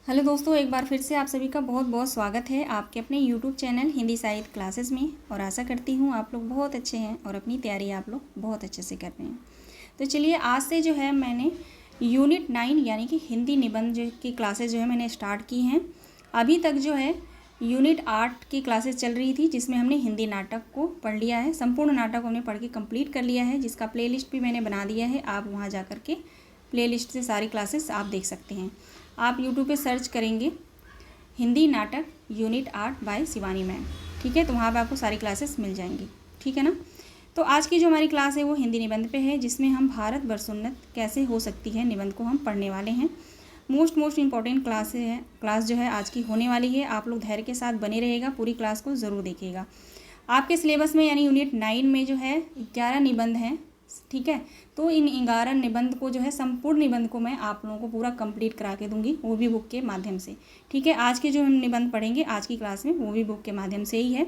Hello दोस्तों, एक बार फिर से आप सभी का बहुत बहुत स्वागत है आपके अपने यूट्यूब चैनल हिंदी साहित्य क्लासेस में। और आशा करती हूँ आप लोग बहुत अच्छे हैं और अपनी तैयारी आप लोग बहुत अच्छे से कर रहे हैं। तो चलिए, आज से जो है मैंने यूनिट 9 यानी कि हिंदी निबंध की क्लासेस जो है मैंने स्टार्ट की हैं। अभी तक जो है यूनिट 8 की क्लासेस चल रही थी, जिसमें हमने हिंदी नाटक को पढ़ लिया है। संपूर्ण नाटक हमने पढ़ के कंप्लीट कर लिया है, जिसका प्लेलिस्ट भी मैंने बना दिया है। आप वहाँ जा कर के प्लेलिस्ट से सारी क्लासेस आप देख सकते हैं। आप यूट्यूब पे सर्च करेंगे हिंदी नाटक यूनिट 8 बाय शिवानी मैम, ठीक है, तो वहाँ पे आपको सारी क्लासेस मिल जाएंगी, ठीक है ना। तो आज की जो हमारी क्लास है वो हिंदी निबंध पे है, जिसमें हम भारत वर्षोन्नत कैसे हो सकती है निबंध को हम पढ़ने वाले हैं। मोस्ट इम्पॉर्टेंट क्लास जो है आज की होने वाली है। आप लोग धैर्य के साथ बने रहेगा, पूरी क्लास को ज़रूर देखिएगा। आपके सिलेबस में यानी यूनिट 9 में जो है 11 निबंध हैं, ठीक है। तो इन 11 निबंध को जो है संपूर्ण निबंध को मैं आप लोगों को पूरा कंप्लीट करा के दूंगी, वो भी बुक के माध्यम से, ठीक है। आज के जो हम निबंध पढ़ेंगे आज की क्लास में वो भी बुक के माध्यम से ही है।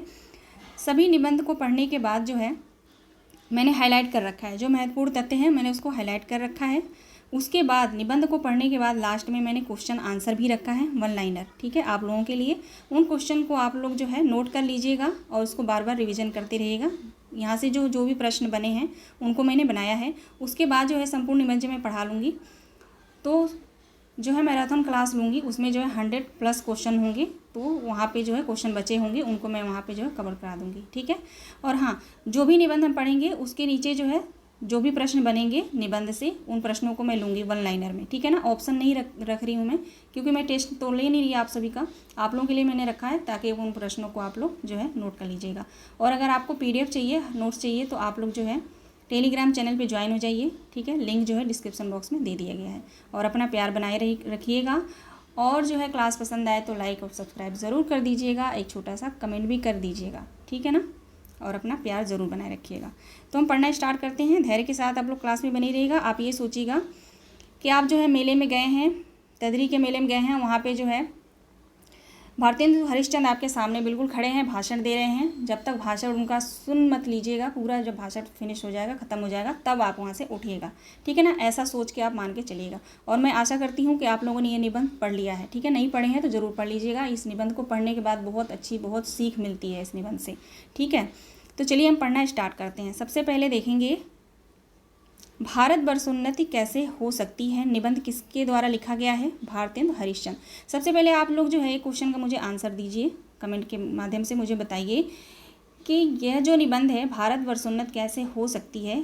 सभी निबंध को पढ़ने के बाद जो है मैंने हाईलाइट कर रखा है, जो महत्वपूर्ण तथ्य हैं मैंने उसको हाईलाइट कर रखा है। उसके बाद निबंध को पढ़ने के बाद लास्ट में मैंने क्वेश्चन आंसर भी रखा है, 1 लाइनर, ठीक है, आप लोगों के लिए। उन क्वेश्चन को आप लोग जो है नोट कर लीजिएगा और उसको बार बार रिवीजन करते रहिएगा। यहाँ से जो भी प्रश्न बने हैं उनको मैंने बनाया है। उसके बाद जो है संपूर्ण निबंध मैं पढ़ा लूँगी, तो जो है मैराथन क्लास लूँगी, उसमें जो है 100+ क्वेश्चन होंगे। तो वहाँ पे जो है क्वेश्चन बचे होंगे उनको मैं वहाँ पे जो है कवर करा दूँगी, ठीक है। और हाँ, जो भी निबंध हम पढ़ेंगे उसके नीचे जो है जो भी प्रश्न बनेंगे निबंध से, उन प्रश्नों को मैं लूँगी 1 लाइनर में, ठीक है ना। ऑप्शन नहीं रख रही हूँ मैं, क्योंकि मैं टेस्ट तो ले नहीं रही आप सभी का, आप लोगों के लिए मैंने रखा है ताकि उन प्रश्नों को आप लोग जो है नोट कर लीजिएगा। और अगर आपको PDF चाहिए, नोट्स चाहिए, तो आप लोग जो है टेलीग्राम चैनल पे ज्वाइन हो जाइए, ठीक है। लिंक जो है डिस्क्रिप्शन बॉक्स में दे दिया गया है। और अपना प्यार बनाए रखिएगा। और जो है क्लास पसंद आए तो लाइक और सब्सक्राइब ज़रूर कर दीजिएगा, एक छोटा सा कमेंट भी कर दीजिएगा, ठीक है ना। और अपना प्यार ज़रूर बनाए रखिएगा। तो हम पढ़ना स्टार्ट करते हैं। धैर्य के साथ आप लोग क्लास में बने रहिएगा। आप ये सोचिएगा कि आप जो है मेले में गए हैं, तदरी के मेले में गए हैं, वहाँ पे जो है भारतेंदु हरिश्चंद्र आपके सामने बिल्कुल खड़े हैं, भाषण दे रहे हैं। जब तक भाषण उनका सुन मत लीजिएगा, पूरा जब भाषण फिनिश हो जाएगा, ख़त्म हो जाएगा, तब आप वहाँ से उठिएगा, ठीक है ना। ऐसा सोच के आप मान के चलिएगा। और मैं आशा करती हूँ कि आप लोगों ने ये निबंध पढ़ लिया है, ठीक है। नहीं पढ़े हैं तो ज़रूर पढ़ लीजिएगा। इस निबंध को पढ़ने के बाद बहुत सीख मिलती है इस निबंध से, ठीक है। तो चलिए हम पढ़ना स्टार्ट करते हैं। सबसे पहले देखेंगे भारत वर्षोन्नति कैसे हो सकती है। निबंध किसके द्वारा लिखा गया है? भारतेंदु हरिश्चंद्र। सबसे पहले आप लोग जो है क्वेश्चन का मुझे आंसर दीजिए, कमेंट के माध्यम से मुझे बताइए कि यह जो निबंध है भारत वर्षोन्नत कैसे हो सकती है,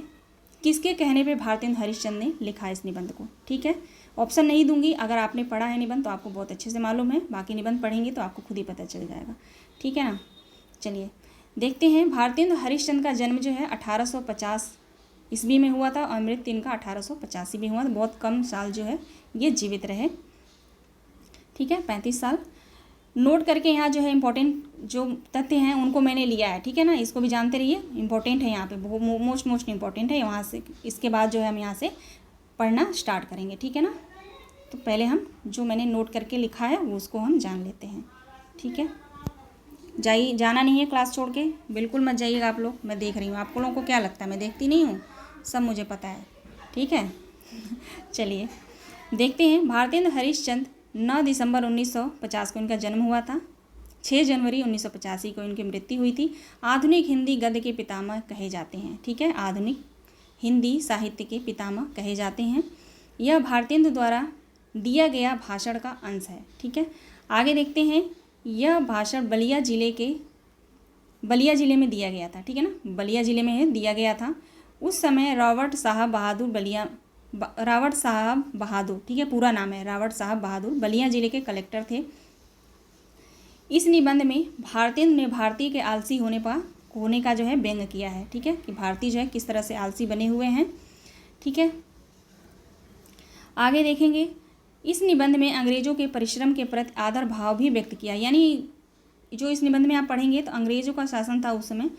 किसके कहने पे भारतेंदु हरिश्चंद्र ने लिखा है इस निबंध को, ठीक है। ऑप्शन नहीं दूंगी, अगर आपने पढ़ा है निबंध तो आपको बहुत अच्छे से मालूम है, बाकी निबंध पढ़ेंगे तो आपको खुद ही पता चल जाएगा, ठीक है ना। चलिए देखते हैं। भारतेंदु हरिश्चंद्र का जन्म जो है 1850 ईस्वी में हुआ था और मृत्यु इनका 1885 में हुआ था। बहुत कम साल जो है ये जीवित रहे, ठीक है, 35 साल। नोट करके यहाँ जो है इंपॉर्टेंट जो तथ्य हैं उनको मैंने लिया है, ठीक है ना। इसको भी जानते रहिए, इंपॉर्टेंट है यहाँ पे, मोस्ट इंपॉर्टेंट है। वहाँ से इसके बाद जो है हम यहाँ से पढ़ना स्टार्ट करेंगे, ठीक है ना। तो पहले हम जो मैंने नोट करके लिखा है वो उसको हम जान लेते हैं, ठीक है। जाना नहीं है क्लास छोड़ के, बिल्कुल मत जाइएगा आप लोग। मैं देख रही हूँ, आप लोगों को क्या लगता है मैं देखती नहीं हूँ? सब मुझे पता है, ठीक है। चलिए देखते हैं। भारतेंदु हरिश्चंद्र 9 दिसंबर 1950 को इनका जन्म हुआ था। 6 जनवरी 1985 को इनकी मृत्यु हुई थी। आधुनिक हिंदी गद्य के पितामह कहे जाते हैं, ठीक है, आधुनिक हिंदी साहित्य के पितामह कहे जाते हैं। यह भारतेंदु द्वारा दिया गया भाषण का अंश है, ठीक है। आगे देखते हैं। यह भाषण बलिया जिले में दिया गया था, ठीक है ना, बलिया जिले में दिया गया था। उस समय रावट साहब बहादुर, ठीक है, पूरा नाम है रावट साहब बहादुर, बलिया जिले के कलेक्टर थे। इस निबंध में भारतेंदु ने भारतीय के आलसी होने का जो है व्यंग किया है, ठीक है, कि भारतीय जो है किस तरह से आलसी बने हुए हैं, ठीक है। आगे देखेंगे। इस निबंध में अंग्रेजों के परिश्रम के प्रति आदर भाव भी व्यक्त किया। यानी जो इस निबंध में आप पढ़ेंगे तो अंग्रेजों का शासन था उस समय,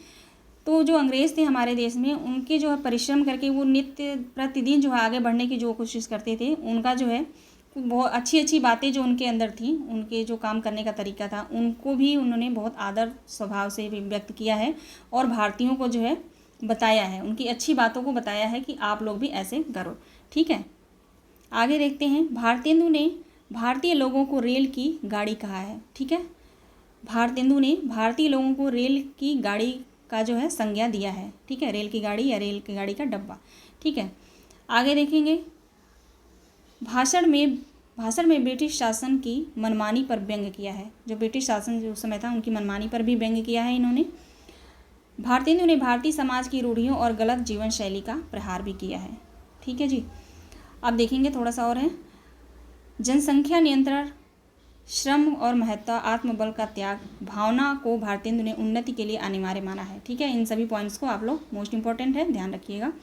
तो जो अंग्रेज़ थे हमारे देश में, उनके जो है परिश्रम करके वो नित्य प्रतिदिन जो है आगे बढ़ने की जो कोशिश करते थे, उनका जो है बहुत अच्छी बातें जो उनके अंदर थी, उनके जो काम करने का तरीका था, उनको भी उन्होंने बहुत आदर स्वभाव से भी व्यक्त किया है और भारतीयों को जो है बताया है, उनकी अच्छी बातों को बताया है कि आप लोग भी ऐसे करो, ठीक है। आगे देखते हैं। भारतेंदु ने भारतीय लोगों को रेल की गाड़ी कहा है। ठीक है, भारतेंदु ने भारतीय लोगों को रेल की गाड़ी का जो है संज्ञा दिया है। ठीक है, रेल की गाड़ी या रेल की गाड़ी का डब्बा। ठीक है, आगे देखेंगे। भाषण में ब्रिटिश शासन की मनमानी पर व्यंग किया है। जो ब्रिटिश शासन जो उस समय था उनकी मनमानी पर भी व्यंग किया है इन्होंने। भारतेंदु ने भारतीय समाज की रूढ़ियों और गलत जीवन शैली का प्रहार भी किया है। ठीक है जी, अब देखेंगे थोड़ा सा और है। जनसंख्या नियंत्रण, श्रम और महत्व, आत्मबल का त्याग भावना को भारतेंदु ने उन्नति के लिए अनिवार्य माना है। ठीक है, इन सभी पॉइंट्स को आप लोग मोस्ट इंपॉर्टेंट है, ध्यान रखिएगा।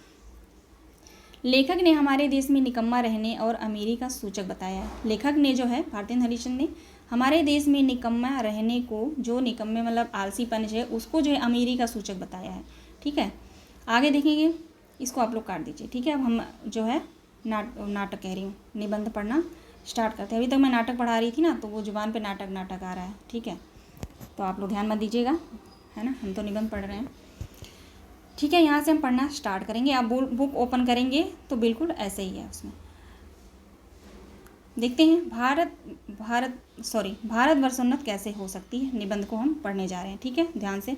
लेखक ने हमारे देश में निकम्मा रहने और अमीरी का सूचक बताया है। लेखक ने जो है भारतेंदु हरिश्चंद्र ने हमारे देश में निकम्मा रहने को, जो निकम्मे मतलब आलसीपन है, उसको जो है अमीरी का सूचक बताया है। ठीक है, आगे देखेंगे। इसको आप लोग काट दीजिए। ठीक है, अब हम जो है नाटक कह रही हूँ, निबंध पढ़ना स्टार्ट करते हैं। अभी तक मैं नाटक पढ़ा रही थी ना, तो वो जुबान पे नाटक आ रहा है। ठीक है, तो आप लोग ध्यान मत दीजिएगा, है ना, हम तो निबंध पढ़ रहे हैं। ठीक है, यहाँ से हम पढ़ना स्टार्ट करेंगे। आप बुक ओपन करेंगे तो बिल्कुल ऐसे ही है। उसमें देखते हैं भारत वर्षोन्नत कैसे हो सकती है। निबंध को हम पढ़ने जा रहे हैं। ठीक है, ध्यान से।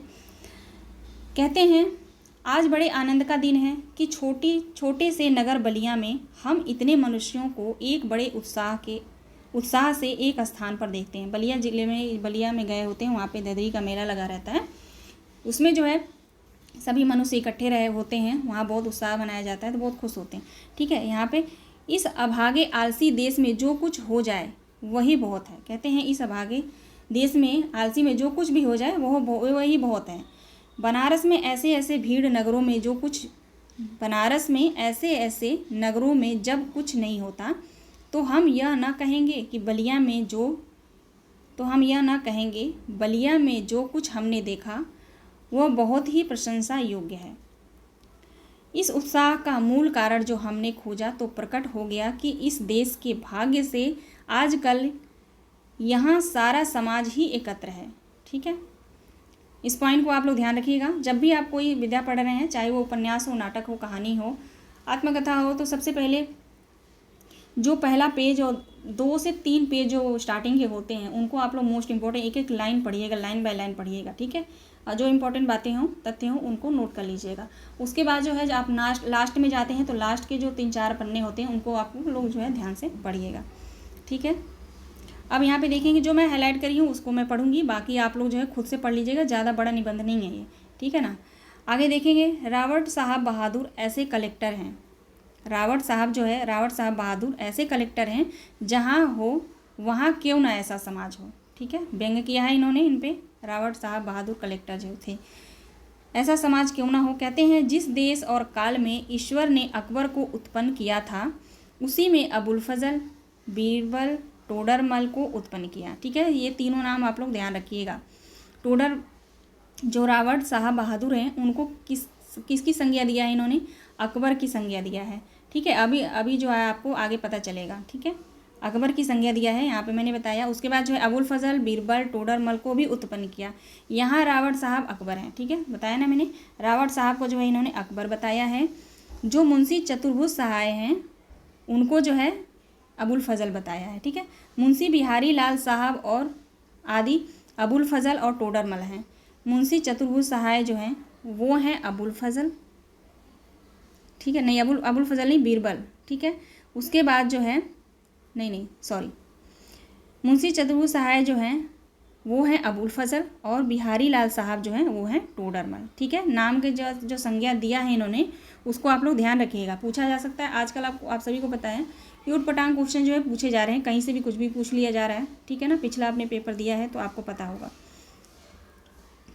कहते हैं, आज बड़े आनंद का दिन है कि छोटे से नगर बलिया में हम इतने मनुष्यों को एक बड़े उत्साह से एक स्थान पर देखते हैं। बलिया में गए होते हैं, वहाँ पे ददरी का मेला लगा रहता है। उसमें जो है सभी मनुष्य इकट्ठे रहे होते हैं, वहाँ बहुत उत्साह मनाया जाता है, तो बहुत खुश होते हैं। ठीक है, यहाँ पे इस अभागे आलसी देश में जो कुछ हो जाए वही बहुत है। कहते हैं इस अभागे देश में, आलसी में जो कुछ भी हो जाए वही बहुत है। बनारस में ऐसे ऐसे नगरों में जब कुछ नहीं होता तो हम यह न कहेंगे बलिया में जो कुछ हमने देखा वह बहुत ही प्रशंसा योग्य है। इस उत्साह का मूल कारण जो हमने खोजा तो प्रकट हो गया कि इस देश के भाग्य से आजकल यहाँ सारा समाज ही एकत्र है। ठीक है, इस पॉइंट को आप लोग ध्यान रखिएगा। जब भी आप कोई विद्या पढ़ रहे हैं, चाहे वो उपन्यास हो, नाटक हो, कहानी हो, आत्मकथा हो, तो सबसे पहले जो पहला पेज और 2 से 3 पेज जो स्टार्टिंग के होते हैं उनको आप लोग मोस्ट इंपॉर्टेंट एक लाइन पढ़िएगा, लाइन बाय लाइन पढ़िएगा। ठीक है, जो इंपॉर्टेंट बातें हों, तथ्य हों, उनको नोट कर लीजिएगा। उसके बाद जो है, जब आप लास्ट में जाते हैं तो लास्ट के जो 3-4 पन्ने होते हैं उनको आप लोग जो है ध्यान से पढ़िएगा। ठीक है, अब यहाँ पे देखेंगे, जो मैं हाईलाइट करी हूँ उसको मैं पढ़ूंगी, बाकी आप लोग जो है खुद से पढ़ लीजिएगा, ज़्यादा बड़ा निबंध नहीं है ये। ठीक है ना, आगे देखेंगे। रावट साहब बहादुर ऐसे कलेक्टर हैं। रावट साहब बहादुर ऐसे कलेक्टर हैं, जहाँ हो वहाँ क्यों ना ऐसा समाज हो। ठीक है, व्यंग किया है इन्होंने इन पे। रावट साहब बहादुर कलेक्टर जो थे, ऐसा समाज क्यों ना हो। कहते हैं, जिस देश और काल में ईश्वर ने अकबर को उत्पन्न किया था उसी में अबुल फजल, बीरबल, टोडरमल को उत्पन्न किया। ठीक है, ये तीनों नाम आप लोग ध्यान रखिएगा। जो रावट साहब बहादुर हैं उनको किसकी संज्ञा दिया है इन्होंने? अकबर की संज्ञा दिया है। ठीक है, अभी जो है आपको आगे पता चलेगा। ठीक है, अकबर की संज्ञा दिया है, यहाँ पे मैंने बताया। उसके बाद जो है अबुल फजल, बीरबल, टोडरमल को भी उत्पन्न किया। यहाँ रावट साहब अकबर हैं। ठीक है, बताया ना मैंने, रावट साहब को जो है इन्होंने अकबर बताया है। जो मुंशी चतुर्भुज सहाय हैं उनको जो है अबुल फजल बताया है। ठीक है, मुंशी बिहारी लाल साहब और आदि अबुल फजल और टोडरमल हैं। मुंशी चतुर्भुज सहाय जो हैं वो हैं अबुल फजल। ठीक है, नहीं अबुल फजल नहीं, बीरबल। ठीक है, उसके बाद जो है मुंशी चतुर्भुज सहाय जो हैं वो हैं अबुल फजल और बिहारी लाल साहब जो हैं वो हैं टोडरमल। ठीक है, नाम के जो संज्ञा दिया है इन्होंने उसको आप लोग ध्यान रखिएगा, पूछा जा सकता है। आजकल आप सभी को पता है कि उटपटांग क्वेश्चन जो है पूछे जा रहे हैं, कहीं से भी कुछ भी पूछ लिया जा रहा है। ठीक है ना, पिछला आपने पेपर दिया है तो आपको पता होगा,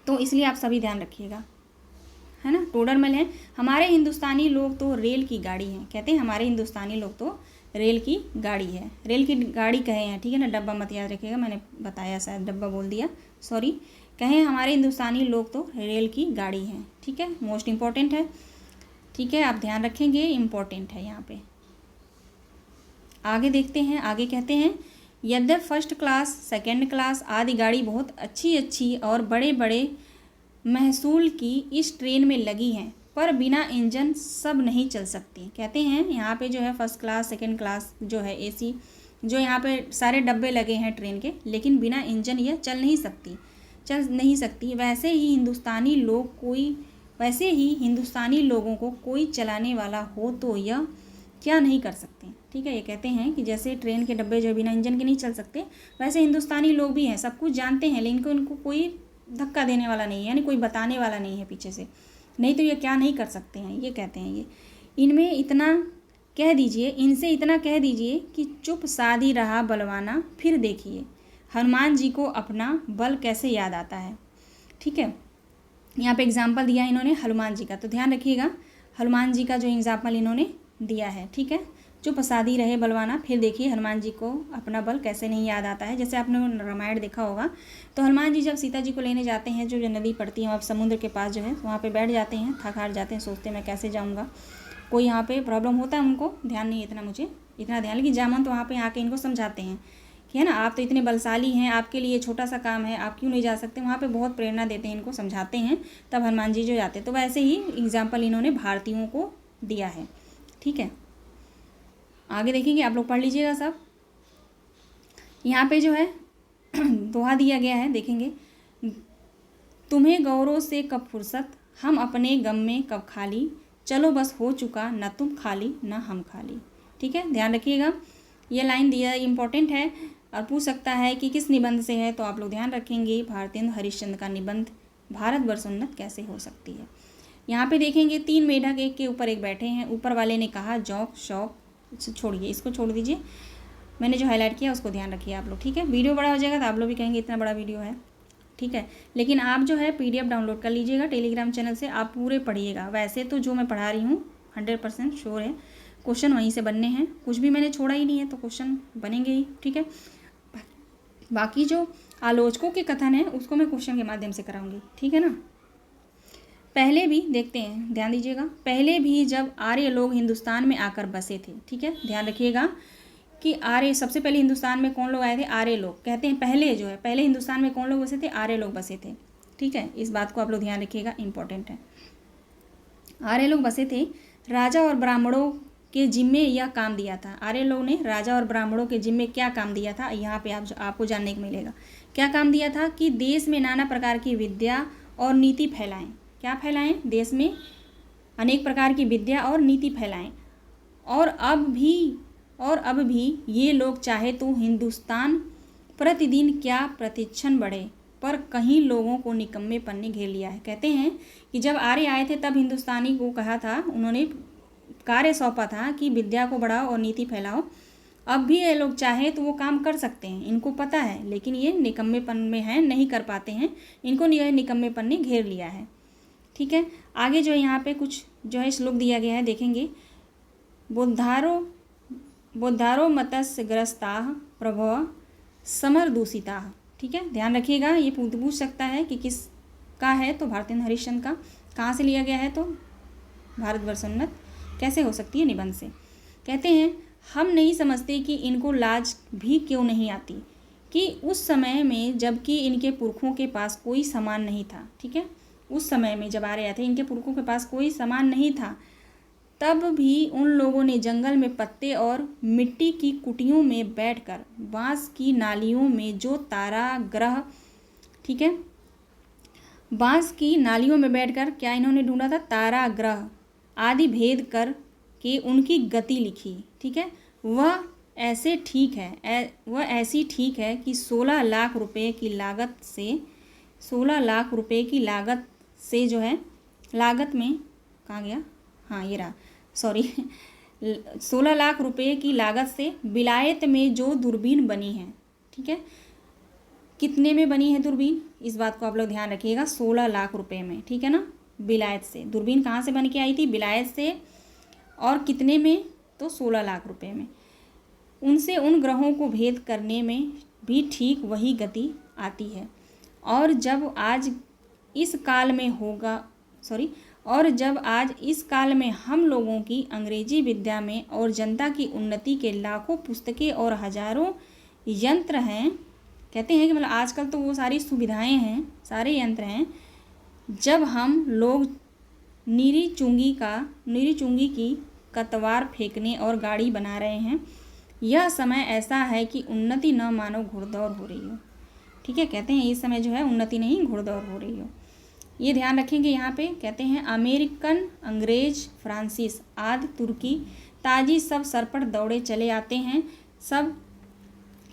तो इसलिए आप सभी ध्यान रखिएगा, है ना। टोडरमल है, हमारे हिंदुस्तानी लोग तो रेल की गाड़ी हैं। कहते हैं हमारे हिंदुस्तानी लोग तो रेल की गाड़ी है, रेल की गाड़ी कहे हैं। ठीक है ना, डब्बा मत याद रखिएगा, मैंने बताया शायद डब्बा बोल दिया, सॉरी। कहें हमारे हिंदुस्तानी लोग तो रेल की गाड़ी हैं। ठीक है, मोस्ट इम्पॉर्टेंट है। ठीक है, आप ध्यान रखेंगे, इम्पॉर्टेंट है यहाँ पे। आगे देखते हैं, आगे कहते हैं, यद्यपि फर्स्ट क्लास, सेकंड क्लास आदि गाड़ी बहुत अच्छी और बड़े बड़े महसूल की इस ट्रेन में लगी हैं, पर बिना इंजन सब नहीं चल सकती। कहते हैं यहाँ पे जो है फर्स्ट क्लास, सेकंड क्लास जो है एसी जो यहाँ पे सारे डब्बे लगे हैं ट्रेन के, लेकिन बिना इंजन यह चल नहीं सकती। वैसे ही हिंदुस्तानी लोगों को कोई चलाने वाला हो तो यह क्या नहीं कर सकते। ठीक है, ये कहते हैं कि जैसे ट्रेन के डब्बे जो बिना इंजन के नहीं चल सकते, वैसे हिंदुस्तानी लोग भी हैं, सब कुछ जानते हैं, लेकिन उनको कोई धक्का देने वाला नहीं है, यानी कोई बताने वाला नहीं है पीछे से, नहीं तो ये क्या नहीं कर सकते हैं। ये कहते हैं ये इनसे इतना कह दीजिए कि चुप साधी रहा बलवाना, फिर देखिए हनुमान जी को अपना बल कैसे याद आता है। ठीक है, यहाँ पे एग्जाम्पल दिया है इन्होंने हनुमान जी का, तो ध्यान रखिएगा हनुमान जी का जो एग्जाम्पल इन्होंने दिया है। ठीक है, चुप साधी रहे बलवाना, फिर देखिए हनुमान जी को अपना बल कैसे नहीं याद आता है। जैसे आपने रामायण देखा होगा, तो हनुमान जी जब सीता जी को लेने जाते हैं, जो नदी पड़ती है वहाँ समुद्र के पास जो है, वहाँ पे बैठ जाते हैं, थक हार जाते हैं, सोचते हैं मैं कैसे जाऊँगा, कोई यहाँ पे प्रॉब्लम होता है उनको, ध्यान नहीं इतना मुझे इतना ध्यान, लेकिन जामवंत वहाँ पे आके इनको समझाते हैं कि है ना, आप तो इतने बलशाली हैं, आपके लिए छोटा सा काम है, आप क्यों नहीं जा सकते। वहाँ पे बहुत प्रेरणा देते हैं, इनको समझाते हैं, तब हनुमान जी जो जाते। तो वैसे ही एग्जाम्पल इन्होंने भारतीयों को दिया है। ठीक है, आगे देखेंगे, आप लोग पढ़ लीजिएगा सब। यहाँ पे जो है दोहा दिया गया है, देखेंगे, तुम्हें गौरव से कब फुर्सत, हम अपने गम में कब खाली, चलो बस हो चुका न तुम खाली न हम खाली। ठीक है, ध्यान रखिएगा, ये लाइन दिया इम्पोर्टेंट है और पूछ सकता है कि किस निबंध से है, तो आप लोग ध्यान रखेंगे भारतेंदु हरिश्चंद्र का निबंध भारतवर्ष उन्नत कैसे हो सकती है। यहाँ पे देखेंगे 3 मेढक एक के ऊपर एक बैठे हैं, ऊपर वाले ने कहा जौक शौक, छोड़िए इसको छोड़ दीजिए, मैंने जो हाईलाइट किया उसको ध्यान रखिए आप लोग। ठीक है, वीडियो बड़ा हो जाएगा तो आप लोग भी कहेंगे इतना बड़ा वीडियो है। ठीक है, लेकिन आप जो है PDF डाउनलोड कर लीजिएगा टेलीग्राम चैनल से, आप पूरे पढ़िएगा। वैसे तो जो मैं पढ़ा रही हूँ 100% श्योर है क्वेश्चन वहीं से बनने हैं, कुछ भी मैंने छोड़ा ही नहीं है, तो क्वेश्चन बनेंगे ही। ठीक है, बाकी जो आलोचकों के कथन है उसको मैं क्वेश्चन के माध्यम से कराऊंगी। ठीक है ना, पहले भी देखते हैं, ध्यान दीजिएगा, पहले भी जब आर्य लोग हिंदुस्तान में आकर बसे थे। ठीक है, ध्यान रखिएगा कि आर्य, सबसे पहले हिंदुस्तान में कौन लोग आए थे, आर्य लोग। कहते हैं पहले हिंदुस्तान में कौन लोग बसे थे, आर्य लोग बसे थे। ठीक है, इस बात को आप लोग ध्यान रखिएगा, इंपॉर्टेंट है। आर्य लोग बसे थे, राजा और ब्राह्मणों के जिम्मे यह काम दिया था। आर्य लोग ने राजा और ब्राह्मणों के जिम्मे क्या काम दिया था, यहाँ पे आपको जानने को मिलेगा। क्या काम दिया था कि देश में नाना प्रकार की विद्या और नीति फैलाएं। क्या फैलाएं, देश में अनेक प्रकार की विद्या और नीति फैलाएं। और अब भी ये लोग चाहे तो हिंदुस्तान प्रतिदिन क्या प्रतिक्षण बढ़े, पर कहीं लोगों को निकम्मेपन ने घेर लिया है। कहते हैं कि जब आर्य आए थे तब हिंदुस्तानी को कहा था, उन्होंने कार्य सौंपा था कि विद्या को बढ़ाओ और नीति फैलाओ। अब भी ये लोग चाहे तो वो काम कर सकते हैं, इनको पता है, लेकिन ये निकम्मेपन में हैं, नहीं कर पाते हैं, इनको निकम्मेपन ने घेर लिया है। ठीक है, आगे जो यहाँ पे कुछ जो है श्लोक दिया गया है, देखेंगे, बोद्धारो मत्स्यग्रस्ताः प्रभव समरदूषिताः। ठीक है, ध्यान रखिएगा, ये पूछ सकता है कि किस का है, तो भारतेंदु हरिश्चंद्र का। कहाँ से लिया गया है, तो भारतवर्ष उन्नत कैसे हो सकती है निबंध से। कहते हैं हम नहीं समझते कि इनको लाज भी क्यों नहीं आती कि उस समय में जबकि इनके पुरखों के पास कोई सामान नहीं था। ठीक है, उस समय में जब आ रहे थे इनके पुरखों के पास कोई सामान नहीं था, तब भी उन लोगों ने जंगल में पत्ते और मिट्टी की कुटियों में बैठकर बांस की नालियों में जो तारा ग्रह, ठीक है, बांस की नालियों में बैठकर क्या इन्होंने ढूंढा था, तारा ग्रह आदि भेद कर के उनकी गति लिखी। ठीक है, वह ऐसी ठीक है कि 16 लाख रुपए की लागत से जो है, लागत में कहाँ गया, हाँ ये रहा, सॉरी 16 लाख रुपए की लागत से विलायत में जो दूरबीन बनी है। ठीक है, कितने में बनी है दूरबीन, इस बात को आप लोग ध्यान रखिएगा, 16 लाख रुपए में। ठीक है ना, विलायत से दूरबीन कहाँ से बन के आई थी, विलायत से, और कितने में, तो 16 लाख रुपए में। उनसे उन ग्रहों को भेद करने में भी ठीक वही गति आती है। और जब आज इस काल में हम लोगों की अंग्रेजी विद्या में और जनता की उन्नति के लाखों पुस्तकें और हजारों यंत्र हैं, कहते हैं कि मतलब आजकल तो वो सारी सुविधाएं हैं, सारे यंत्र हैं, जब हम लोग नीरी चुंगी की कतवार फेंकने और गाड़ी बना रहे हैं, यह समय ऐसा है कि उन्नति न मानो घुड़दौड़ हो रही हो। ठीक है, कहते हैं इस समय जो है उन्नति नहीं घुड़दौड़ हो रही हो। ये ध्यान रखेंगे। यहाँ पे कहते हैं अमेरिकन, अंग्रेज, फ्रांसीस आदि, तुर्की, ताजी सब सर पर दौड़े चले आते हैं सब।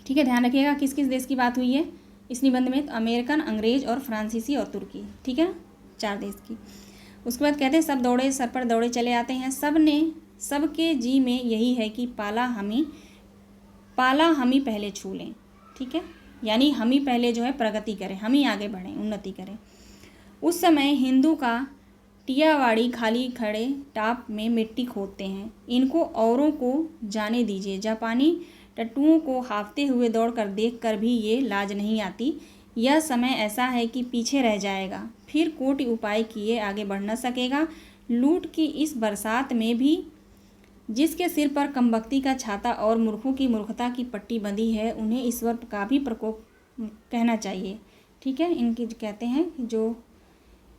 ठीक है, ध्यान रखिएगा किस किस देश की बात हुई है इस निबंध में। तो अमेरिकन, अंग्रेज और फ्रांसीसी और तुर्की। ठीक है ना, 4 देश की। उसके बाद कहते हैं सब दौड़े सर पर दौड़े चले आते हैं। सबके जी में यही है कि पाला हम ही पहले छू लें। ठीक है, यानी हम ही पहले जो है प्रगति करें, हम ही आगे बढ़ें, उन्नति करें। उस समय हिंदू का टियावाड़ी खाली खड़े टाप में मिट्टी खोदते हैं। इनको औरों को जाने दीजिए। जापानी टट्टुओं को हाफते हुए दौड़कर देखकर भी ये लाज नहीं आती। यह समय ऐसा है कि पीछे रह जाएगा, फिर कोटि उपाय किए आगे बढ़ न सकेगा। लूट की इस बरसात में भी जिसके सिर पर कमबख्ती का छाता और मूर्खों की मूर्खता की पट्टी बंधी है, उन्हें ईश्वर का भी प्रकोप कहना चाहिए। ठीक है, इनकी कहते हैं जो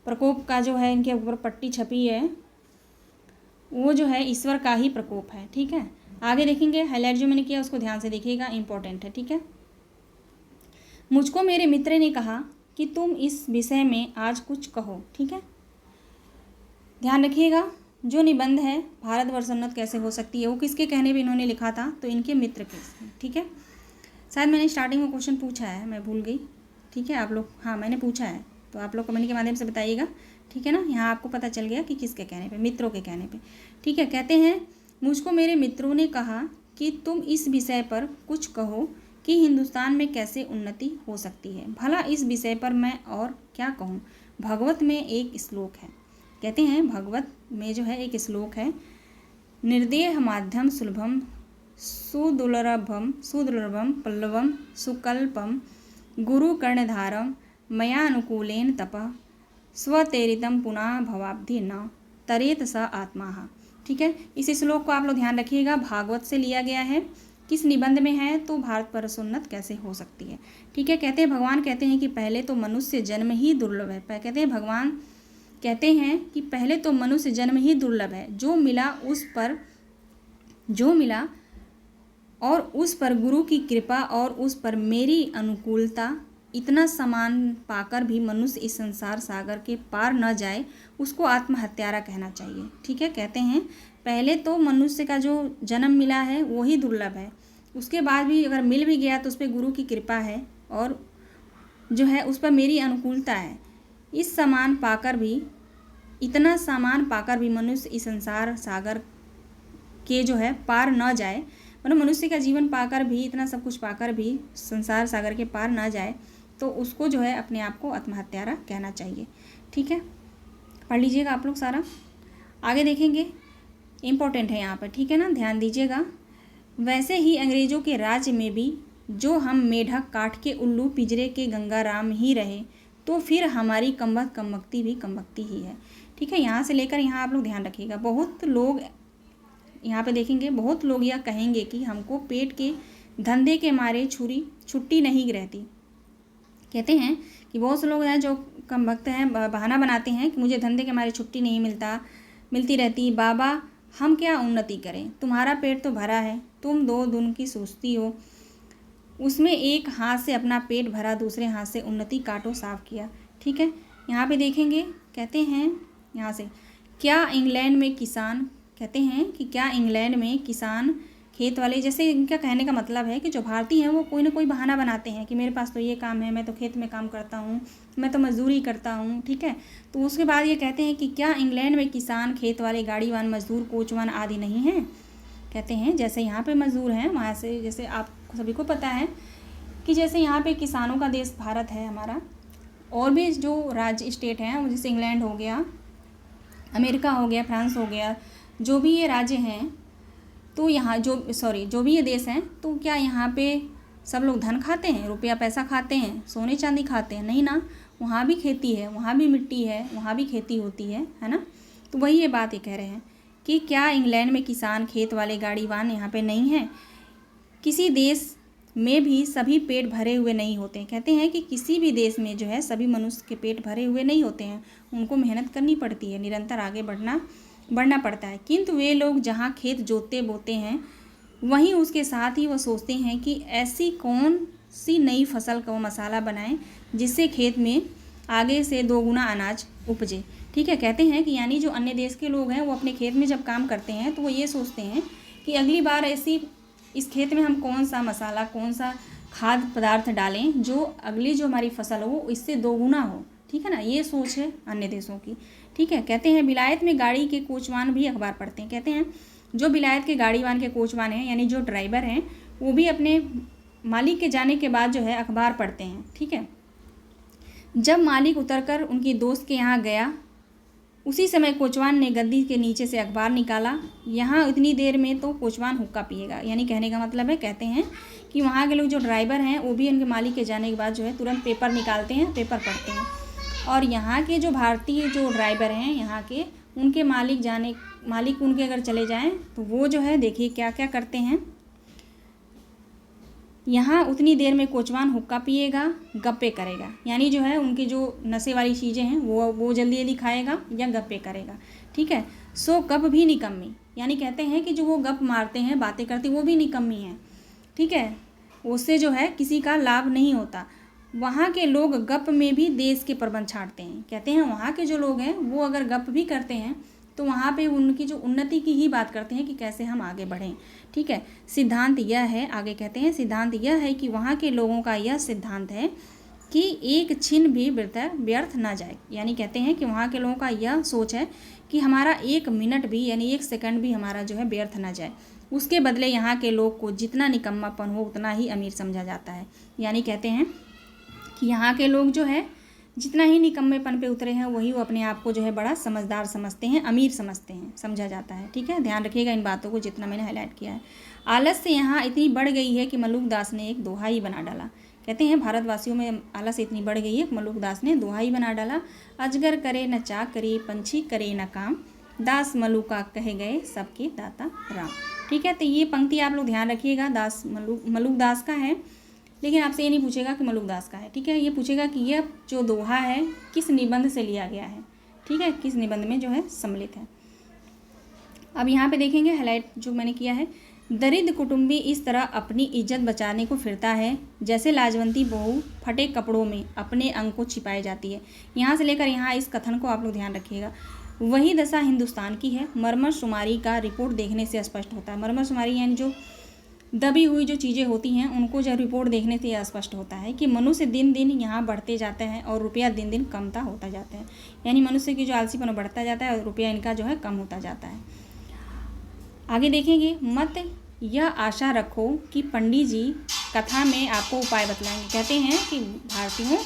प्रकोप का जो है इनके ऊपर पट्टी छपी है वो जो है ईश्वर का ही प्रकोप है। ठीक है, आगे देखेंगे। हाईलाइट जो मैंने किया उसको ध्यान से देखिएगा, इंपॉर्टेंट है। ठीक है, मुझको मेरे मित्र ने कहा कि तुम इस विषय में आज कुछ कहो। ठीक है, ध्यान रखिएगा। जो निबंध है भारतवर्ष उन्नत कैसे हो सकती है, वो किसके कहने पे इन्होंने लिखा था, तो इनके मित्र के। ठीक है, शायद मैंने स्टार्टिंग में क्वेश्चन पूछा है, मैं भूल गई। ठीक है, आप लोग, हाँ मैंने पूछा है, तो आप लोग कमेंट के माध्यम से बताइएगा। ठीक है ना, यहाँ आपको पता चल गया कि किसके कहने पे, मित्रों के कहने पे। ठीक है, कहते हैं मुझको मेरे मित्रों ने कहा कि तुम इस विषय पर कुछ कहो कि हिंदुस्तान में कैसे उन्नति हो सकती है। भला इस विषय पर मैं और क्या कहूँ। भगवत में एक श्लोक है, कहते हैं भगवत में जो है एक श्लोक है, निर्देह माध्यम सुलभम सुदुर्लभम पल्लवम सुकल्पम गुरु कर्णधारम मया अनुकूलेन तपः स्वतेरितम पुनः भवाब्धि न तरेत स आत्मा। ठीक है, इस श्लोक को आप लोग ध्यान रखिएगा, भागवत से लिया गया है। किस निबंध में है, तो भारतवर्ष उन्नत कैसे हो सकती है। ठीक है, कहते हैं भगवान कहते हैं कि पहले तो मनुष्य जन्म ही दुर्लभ है। कहते हैं भगवान कहते हैं कि पहले तो मनुष्य जन्म ही दुर्लभ है। जो मिला और उस पर गुरु की कृपा और उस पर मेरी अनुकूलता, इतना सामान पाकर भी मनुष्य इस संसार सागर के पार न जाए, उसको आत्महत्यारा कहना चाहिए। ठीक है, कहते हैं पहले तो मनुष्य का जो जन्म मिला है वो ही दुर्लभ है, उसके बाद भी अगर मिल भी गया तो उस पर गुरु की कृपा है और जो है उस पर मेरी अनुकूलता है। इस सामान पाकर भी, इतना सामान पाकर भी मनुष्य इस संसार सागर के जो है पार न जाए, मतलब मनुष्य का जीवन पाकर भी, इतना सब कुछ पाकर भी संसार सागर के पार न जाए, तो उसको जो है अपने आप को आत्महत्यारा कहना चाहिए। ठीक है, पढ़ लीजिएगा आप लोग सारा, आगे देखेंगे, इम्पोर्टेंट है यहाँ पर। ठीक है ना, ध्यान दीजिएगा। वैसे ही अंग्रेज़ों के राज्य में भी जो हम मेढक काट के उल्लू पिंजरे के गंगाराम ही रहे, तो फिर हमारी कमबख्ती भी कमबख्ती ही है। ठीक है, यहाँ से लेकर यहाँ आप लोग ध्यान रखिएगा। बहुत लोग यहाँ पे देखेंगे, बहुत लोग यह कहेंगे कि हमको पेट के धंधे के मारे छुट्टी नहीं रहती। कहते हैं कि बहुत से लोग हैं जो कमबख्त हैं, बहाना बनाते हैं कि मुझे धंधे के मारे छुट्टी नहीं मिलती रहती। बाबा हम क्या उन्नति करें, तुम्हारा पेट तो भरा है, तुम 2 दिन की सोचती हो, उसमें एक हाथ से अपना पेट भरा, दूसरे हाथ से उन्नति काटो साफ किया। ठीक है, यहाँ पे देखेंगे, कहते हैं यहाँ से, क्या इंग्लैंड में किसान, कहते हैं कि क्या इंग्लैंड में किसान खेत वाले, जैसे इनका कहने का मतलब है कि जो भारतीय हैं वो कोई ना कोई बहाना बनाते हैं कि मेरे पास तो ये काम है, मैं तो खेत में काम करता हूँ, मैं तो मजदूरी करता हूँ। ठीक है, तो उसके बाद ये कहते हैं कि क्या इंग्लैंड में किसान खेत वाले गाड़ीवान मजदूर कोचवान आदि नहीं हैं। कहते हैं जैसे यहाँ पे मजदूर हैं, वहाँ से जैसे आप सभी को पता है कि जैसे यहाँ पे किसानों का देश भारत है हमारा, और भी जो राज्य स्टेट हैं जैसे इंग्लैंड हो गया, अमेरिका हो गया, फ्रांस हो गया, जो भी ये राज्य हैं, तो यहाँ जो भी ये देश हैं, तो क्या यहाँ पे सब लोग धन खाते हैं, रुपया पैसा खाते हैं, सोने चांदी खाते हैं? नहीं ना, वहाँ भी खेती है, वहाँ भी मिट्टी है, वहाँ भी खेती होती है ना। तो वही ये बात ये कह रहे हैं कि क्या इंग्लैंड में किसान खेत वाले गाड़ीवान यहाँ पे नहीं हैं। किसी देश में भी सभी पेट भरे हुए नहीं होते। कहते हैं कि किसी भी देश में जो है सभी मनुष्य के पेट भरे हुए नहीं होते हैं, उनको मेहनत करनी पड़ती है, निरंतर आगे बढ़ना पड़ता है। किंतु वे लोग जहाँ खेत जोतते बोते हैं वहीं उसके साथ ही वो सोचते हैं कि ऐसी कौन सी नई फसल का वो मसाला बनाएं जिससे खेत में आगे से 2 गुना अनाज उपजे। ठीक है, कहते हैं कि यानी जो अन्य देश के लोग हैं वो अपने खेत में जब काम करते हैं तो वो ये सोचते हैं कि अगली बार ऐसी इस खेत में हम कौन सा मसाला, कौन सा खाद्य पदार्थ डालें जो अगली जो हमारी फसल हो इससे 2 गुना हो। ठीक है ना, ये सोच है अन्य देशों की। ठीक है, कहते हैं विलायत में गाड़ी के कोचवान भी अखबार पढ़ते हैं। कहते हैं जो विलायत के गाड़ीवान के कोचवान हैं यानी जो ड्राइवर हैं वो भी अपने मालिक के जाने के बाद जो है अखबार पढ़ते हैं। ठीक है, जब मालिक उतरकर उनकी दोस्त के यहाँ गया उसी समय कोचवान ने गद्दी के नीचे से अखबार निकाला। यहाँ इतनी देर में तो कोचवान हुक्का पिएगा, यानी कहने का मतलब है, कहते हैं कि वहाँ के लोग जो ड्राइवर हैं वो भी उनके मालिक के जाने के बाद जो है तुरंत पेपर निकालते हैं, पेपर पढ़ते हैं। और यहाँ के जो भारतीय जो ड्राइवर हैं यहाँ के, उनके मालिक उनके अगर चले जाएं तो वो जो है देखिए क्या क्या करते हैं। यहाँ उतनी देर में कोचवान हुक्का पिएगा, गप्पे करेगा, यानी जो है उनकी जो नशे वाली चीज़ें हैं वो जल्दी जल्दी खाएगा या गप्पे करेगा। ठीक है, सो गप भी निकम्मी, यानी कहते हैं कि जो वो गप मारते हैं, बातें करते वो भी निकम्मी हैं। ठीक है, उससे जो है किसी का लाभ नहीं होता। वहाँ के लोग गप में भी देश के प्रबंध छाँटते हैं। कहते हैं वहाँ के जो लोग हैं वो अगर गप भी करते हैं तो वहाँ पे उनकी जो उन्नति की ही बात करते हैं कि कैसे हम आगे बढ़ें। ठीक है, सिद्धांत यह है, आगे कहते हैं सिद्धांत यह है कि वहाँ के लोगों का यह सिद्धांत है कि एक छिन भी व्यर्थ ना जाए, यानी कहते हैं कि वहाँ के लोगों का यह सोच है कि हमारा 1 मिनट भी यानी 1 सेकंड भी हमारा जो है व्यर्थ ना जाए। उसके बदले यहाँ के लोग को जितना निकम्मापन हो उतना ही अमीर समझा जाता है। यानी कहते हैं कि यहाँ के लोग जो है जितना ही निकम्मेपन पे उतरे हैं वही वो अपने आप को जो है बड़ा समझदार समझते हैं, अमीर समझते हैं, समझा जाता है। ठीक है, ध्यान रखिएगा इन बातों को जितना मैंने हाईलाइट किया है। आलस्य यहाँ इतनी बढ़ गई है कि मलुकदास ने एक दोहा ही बना डाला। कहते हैं भारतवासियों में आलस्य इतनी बढ़ गई है, मलुकदास ने दोहा ही बना डाला। अजगर करे न चाकरी, पंछी करे न काम, दास मलुका कहे गए सबके दाता राम। ठीक है, तो ये पंक्ति आप लोग ध्यान रखिएगा, मलुकदास का है, लेकिन आपसे ये नहीं पूछेगा कि मलुकदास का है। ठीक है, ये पूछेगा कि यह जो दोहा है किस निबंध से लिया गया है। ठीक है, किस निबंध में जो है सम्मिलित है। अब यहाँ पे देखेंगे हाईलाइट जो मैंने किया है, दरिद्र कुटुंबी इस तरह अपनी इज्जत बचाने को फिरता है जैसे लाजवंती बहू फटे कपड़ों में अपने अंग को छिपाई जाती है। यहाँ से लेकर यहाँ इस कथन को आप लोग ध्यान रखिएगा। वही दशा हिंदुस्तान की है, मरमरशुमारी का रिपोर्ट देखने से स्पष्ट होता है। मरमरशुमारी यानी जो दबी हुई जो चीज़ें होती हैं उनको जब रिपोर्ट देखने से यह स्पष्ट होता है कि मनुष्य दिन दिन यहाँ बढ़ते जाते हैं और रुपया दिन दिन कमता होता जाता है। यानी मनुष्य की जो आलसीपन बढ़ता जाता है और रुपया इनका जो है कम होता जाता है। आगे देखेंगे, मत यह आशा रखो कि पंडित जी कथा में आपको उपाय बतलाएंगे। कहते हैं कि भारतीयों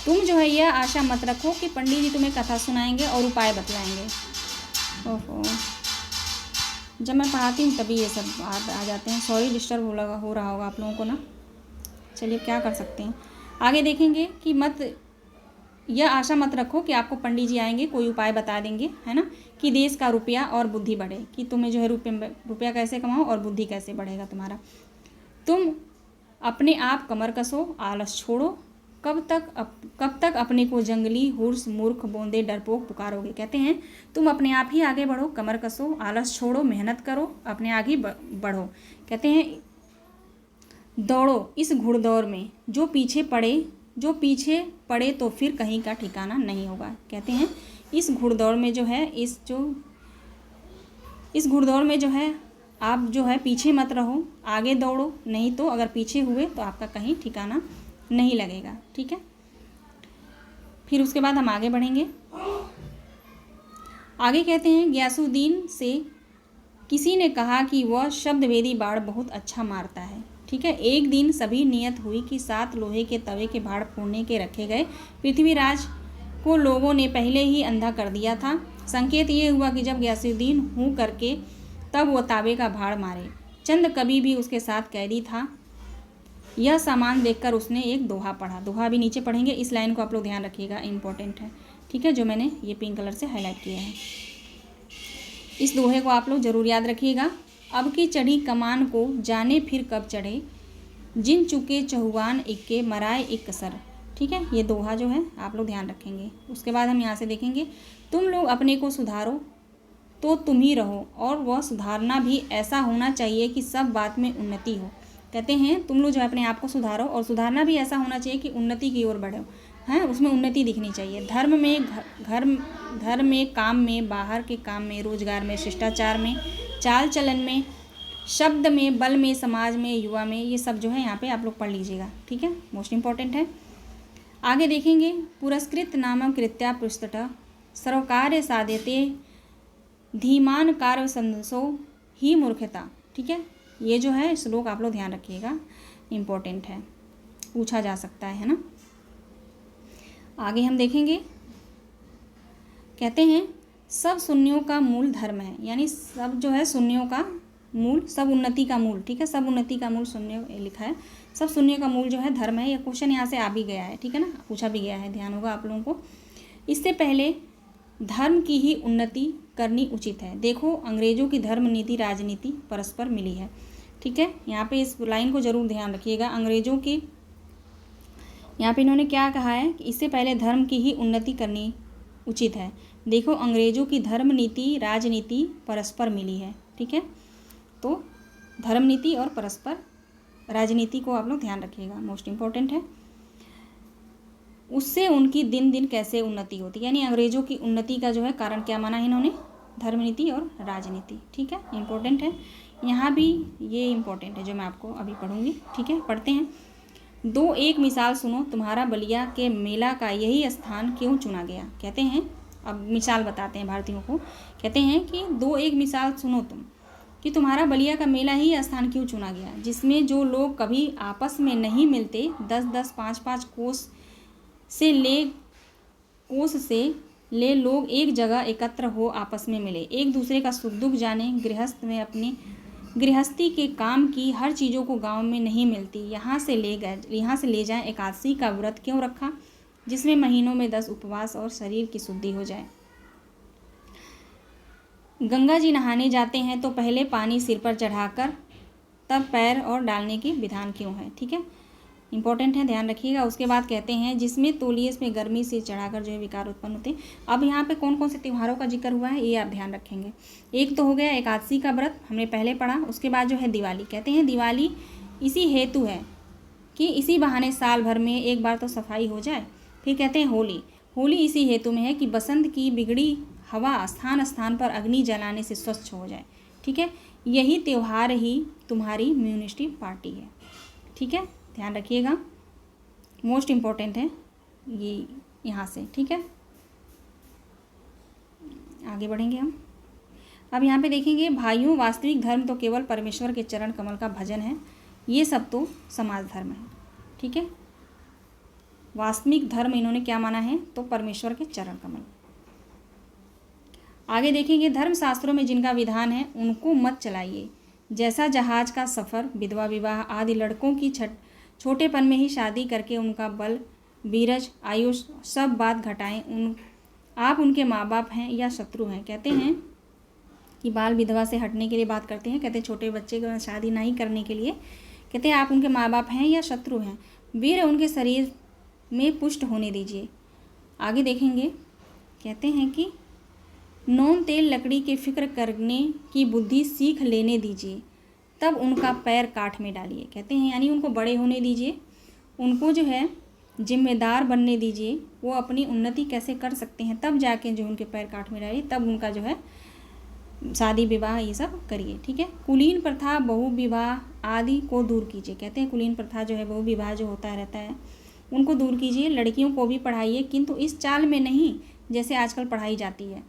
तुम जो है यह आशा मत रखो कि पंडित जी तुम्हें कथा सुनाएंगे और उपाय बतलाएंगे। ओहो, जब मैं पढ़ाती हूँ तभी ये सब आ जाते हैं। सॉरी, डिस्टर्ब हो रहा होगा आप लोगों को ना। चलिए क्या कर सकते हैं। आगे देखेंगे कि यह आशा मत रखो कि आपको पंडित जी आएंगे कोई उपाय बता देंगे, है ना, कि देश का रुपया और बुद्धि बढ़े, कि तुम्हें जो है रुपया कैसे कमाओ और बुद्धि कैसे बढ़ेगा तुम्हारा। तुम अपने आप कमर कसो, आलस छोड़ो, कब तक अपने को जंगली हुर्स मूर्ख बोंदे डरपोक पुकारोगे। कहते हैं तुम अपने आप ही आगे बढ़ो, कमर कसो, आलस छोड़ो, मेहनत करो, अपने आगे बढ़ो। कहते हैं दौड़ो इस घुड़दौड़ में, जो पीछे पड़े तो फिर कहीं का ठिकाना नहीं होगा। कहते हैं इस घुड़दौड़ में जो है इस घुड़दौड़ में जो है आप जो है पीछे मत रहो, आगे दौड़ो, नहीं तो अगर पीछे हुए तो आपका कहीं ठिकाना नहीं लगेगा। ठीक है, फिर उसके बाद हम आगे बढ़ेंगे। आगे कहते हैं गयासुद्दीन से किसी ने कहा कि वह शब्दभेदी बाण बहुत अच्छा मारता है। ठीक है, एक दिन सभी नियत हुई कि 7 लोहे के तवे के बाण फोड़ने के रखे गए। पृथ्वीराज को लोगों ने पहले ही अंधा कर दिया था। संकेत ये हुआ कि जब गयासुद्दीन हूँ करके तब वह तावे का बाण मारे। चंद कवि भी उसके साथ कैदी था। यह सामान देखकर उसने एक दोहा पढ़ा। दोहा भी नीचे पढ़ेंगे, इस लाइन को आप लोग ध्यान रखिएगा, इंपॉर्टेंट है। ठीक है, जो मैंने ये पिंक कलर से हाईलाइट किया है, इस दोहे को आप लोग जरूर याद रखिएगा। अब की चढ़ी कमान को जाने फिर कब चढ़े, जिन चुके चहुआन इक्के मराए एक कसर। ठीक है, ये दोहा जो है आप लोग ध्यान रखेंगे। उसके बाद हम यहाँ से देखेंगे, तुम लोग अपने को सुधारो, तो तुम ही रहो, और वह सुधारना भी ऐसा होना चाहिए कि सब बात में उन्नति हो। कहते हैं तुम लोग जो है अपने आप को सुधारो, और सुधारना भी ऐसा होना चाहिए कि उन्नति की ओर बढ़ो, हैं, उसमें उन्नति दिखनी चाहिए। धर्म में, धर्म में, काम में, बाहर के काम में, रोजगार में, शिष्टाचार में, चाल चलन में, शब्द में, बल में, समाज में, युवा में, ये सब जो है यहाँ पे आप लोग पढ़ लीजिएगा। ठीक है, मोस्ट इम्पॉर्टेंट है। आगे देखेंगे, पुरस्कृत नाम कृत्या पृष्ठतः सर्वकार्य साध्यते धीमान कार्य संदसो ही मूर्खता। ठीक है, ये जो है श्लोक आप लोग ध्यान रखिएगा, इम्पोर्टेंट है, पूछा जा सकता है ना। आगे हम देखेंगे, कहते हैं सब शून्यों का मूल धर्म है, यानी सब जो है शून्यों का मूल, सब उन्नति का मूल। ठीक है, सब उन्नति का मूल शून्य लिखा है, सब शून्य का मूल जो है धर्म है। यह क्वेश्चन यहाँ से आ भी गया है, ठीक है ना, पूछा भी गया है, ध्यान होगा आप लोगों को। इससे पहले धर्म की ही उन्नति करनी उचित है। देखो, अंग्रेजों की धर्म नीति राजनीति परस्पर मिली है। ठीक है, यहाँ पे इस लाइन को जरूर ध्यान रखिएगा। अंग्रेजों की, यहाँ पे इन्होंने क्या कहा है कि इससे पहले धर्म की ही उन्नति करनी उचित है। देखो, अंग्रेजों की धर्म नीति राजनीति परस्पर मिली है। ठीक है, तो धर्म नीति और परस्पर राजनीति को आप लोग ध्यान रखिएगा, मोस्ट इम्पॉर्टेंट है। उससे उनकी दिन दिन कैसे उन्नति होती है, यानी अंग्रेजों की उन्नति का जो है कारण क्या माना है इन्होंने, धर्म नीति और राजनीति। ठीक है, इम्पोर्टेंट है, यहाँ भी ये इम्पोर्टेंट है जो मैं आपको अभी पढ़ूंगी। ठीक है, पढ़ते हैं। दो एक मिसाल सुनो, तुम्हारा बलिया के मेला का यही स्थान क्यों चुना गया। कहते हैं, अब मिसाल बताते हैं भारतीयों को। कहते हैं कि दो एक मिसाल सुनो तुम, कि तुम्हारा बलिया का मेला ही स्थान क्यों चुना गया, जिसमें जो लोग कभी आपस में नहीं मिलते, 10-10, 5-5 कोस से ले लोग एक जगह एकत्र हो, आपस में मिले, एक दूसरे का सुख दुख जाने, गृहस्थ में अपनी गृहस्थी के काम की हर चीज़ों को गांव में नहीं मिलती, यहाँ से ले जाएं। एकादशी का व्रत क्यों रखा, जिसमें महीनों में 10 उपवास और शरीर की शुद्धि हो जाए। गंगा जी नहाने जाते हैं तो पहले पानी सिर पर चढ़ाकर तब पैर और डालने की विधान क्यों है। ठीक है, इंपॉर्टेंट है, ध्यान रखिएगा। उसके बाद कहते हैं जिसमें तौलिए में गर्मी से चढ़ाकर जो है विकार उत्पन्न होते हैं। अब यहाँ पे कौन कौन से त्योहारों का जिक्र हुआ है ये आप ध्यान रखेंगे। एक तो हो गया एकादशी का व्रत, हमने पहले पढ़ा। उसके बाद जो है दिवाली, कहते हैं दिवाली इसी हेतु है कि इसी बहाने साल भर में एक बार तो सफाई हो जाए। फिर कहते हैं होली, होली इसी हेतु में है कि बसंत की बिगड़ी हवा स्थान स्थान पर अग्नि जलाने से स्वच्छ हो जाए। ठीक है, यही त्यौहार ही तुम्हारी म्यूनिसिपल पार्टी है। ठीक है, ध्यान रखिएगा, मोस्ट इम्पॉर्टेंट है ये यहाँ से। ठीक है, आगे बढ़ेंगे हम। अब यहाँ पे देखेंगे, भाइयों वास्तविक धर्म तो केवल परमेश्वर के चरण कमल का भजन है, ये सब तो समाज धर्म है। ठीक है, वास्तविक धर्म इन्होंने क्या माना है, तो परमेश्वर के चरण कमल। आगे देखेंगे, धर्म शास्त्रों में जिनका विधान है उनको मत चलाइए, जैसा जहाज का सफ़र, विधवा विवाह आदि लड़कों की छोटेपन में ही शादी करके उनका बल बीरज आयुष सब बात घटाएं। आप उनके माँ बाप हैं या शत्रु हैं। कहते हैं कि बाल विधवा से हटने के लिए बात करते हैं, कहते हैं छोटे बच्चे को शादी नहीं करने के लिए, कहते हैं आप उनके माँ बाप हैं या शत्रु हैं। वीर उनके शरीर में पुष्ट होने दीजिए। आगे देखेंगे, कहते हैं कि नून तेल लकड़ी के फिक्र करने की बुद्धि सीख लेने दीजिए, तब उनका पैर काठ में डालिए। कहते हैं यानी उनको बड़े होने दीजिए, उनको जो है जिम्मेदार बनने दीजिए, वो अपनी उन्नति कैसे कर सकते हैं, तब जाके जो उनके पैर काठ में डालिए, तब उनका जो है शादी विवाह ये सब करिए। ठीक है, कुलीन प्रथा बहु विवाह आदि को दूर कीजिए। कहते हैं कुलीन प्रथा जो है बहु विवाह जो होता रहता है उनको दूर कीजिए। लड़कियों को भी पढ़ाइए, किंतु इस चाल में नहीं जैसे आजकल पढ़ाई जाती है,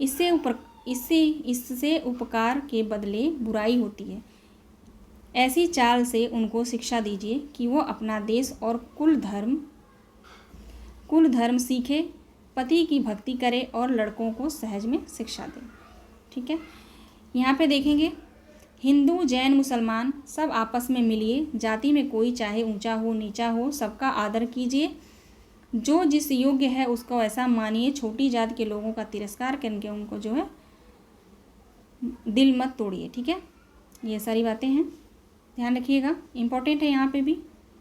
इससे उपकार के बदले बुराई होती है। ऐसी चाल से उनको शिक्षा दीजिए कि वो अपना देश और कुल धर्म सीखे, पति की भक्ति करे और लड़कों को सहज में शिक्षा दे। ठीक है, यहाँ पे देखेंगे, हिंदू जैन मुसलमान सब आपस में मिलिए, जाति में कोई चाहे ऊंचा हो नीचा हो सबका आदर कीजिए, जो जिस योग्य है उसको ऐसा मानिए, छोटी जात के लोगों का तिरस्कार करके उनको जो है दिल मत तोड़िए। ठीक है, ये सारी बातें हैं, ध्यान रखिएगा, इम्पोर्टेंट है। यहाँ पे भी